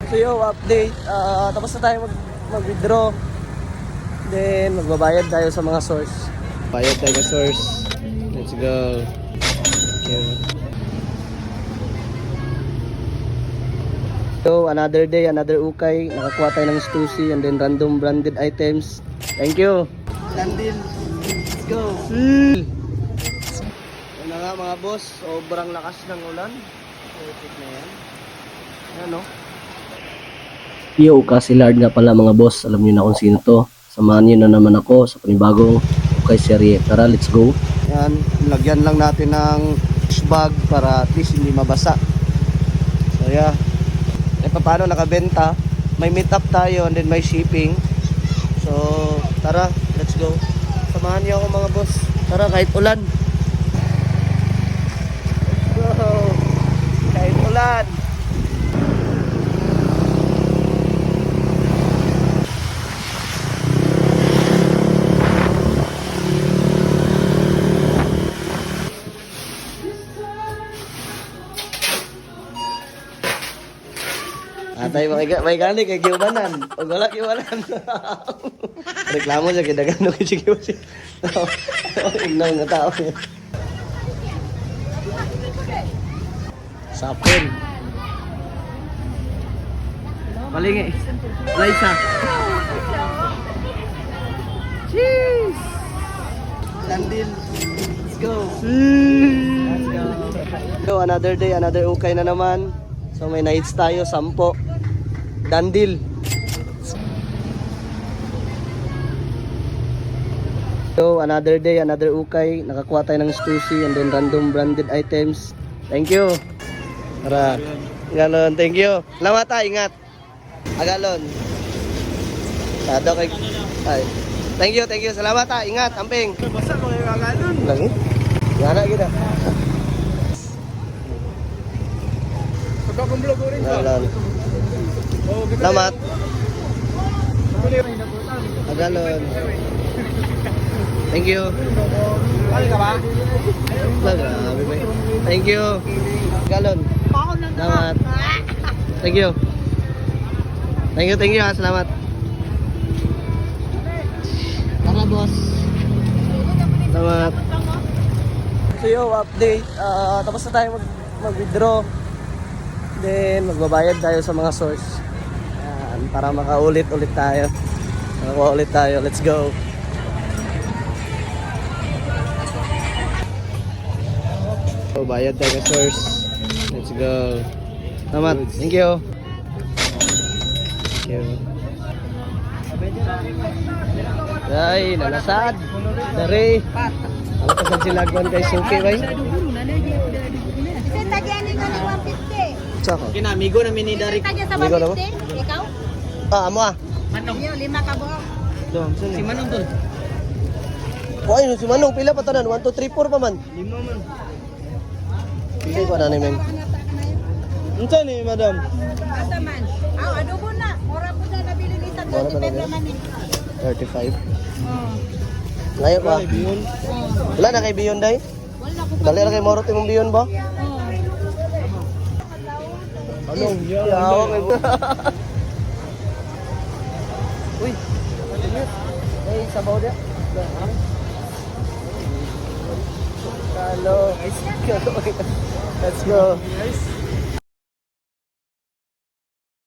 So yo, update. Tapos na tayo mag-withdraw. Then magbabayad tayo sa mga source. Bayad tayo sa source. Let's go. So another day, another ukay. Nakakuha tayo ng stussy and then random branded items. Thank you. Landin. Let's go. Yan na nga mga boss. Sobrang lakas ng ulan. Perfect na yan. Ayan o. Yo, Kasilard nga pala mga boss. Alam niyo na kung sino to. Samahan niyo na naman ako sa panibagong ukay serye. Tara, let's go. Yan, lagyan lang natin ng bag para at least hindi mabasa. So yeah. Paano nakabenta? May meet up tayo and then may shipping. So tara, let's go. Samahan niyo ako mga boss. Tara, kahit ulan. Let's go. Kahit ulan. Atay may gani kay giubanan. Og wala giubanan. Reklamo sa kidagan no kay giubanan. Ingnaw nga tao. Sapon. Palingi. Liza. Cheese. Landin. Let's go. Let's go. So another day, another ukay na naman. So may nights tayo, 10. Dandil. So another day, another ukay. Nakakuha tayo ng stussy and then random branded items. Thank you. Tara. Galon, thank you. Salamat ha, ingat. Agalon. Sado kay... Ay. Thank you. Salamat ha, ingat. Amping. Basta mo yung agalon. Lagi? Gana kita. Pagkakong vlog rin ka. Galon. Salamat. Agalon. Thank you. Ano ka ba? Grabe ba? Thank you. Galon. Salamat. Thank you. Thank you ha. Salamat. Tara boss. Salamat. So yo, update. Tapos na tayo mag-withdraw. Then magbabayad tayo sa mga source. Yan, para makaulit-ulit tayo. Makakuha ulit tayo. Let's go. So, bayad tayo sa source. Let's go. Salamat. Thank you. Thank you. Ay, nalasad. Dari. Ano pa sa silagwan kay Suki, bay? Kasi tagyanin ka ng 150. Saka. Kinamigo na mini dari. Tagya sa Amigo na ba? 150? Ikaw? Amo ah. Manong. Iyo, 5 ka buhok. Si Manong tol. Ay, si Manong, pila pa tanan? 1, 2, 3, 4 pa man. 5 man. Pila pa na ni men. Unsa ni madam? Asa man? Adobo na. Mura po na nabili ni sa Mura pa 25 na naman eh. 35. Oh. Layo pa. Biyon. Wala na kay Biyon day? Wala ko Dali na kay Morot imong Biyon ba? Anong? Yawa kay Uy. Hey, sabaw dia. Hello. Let's go.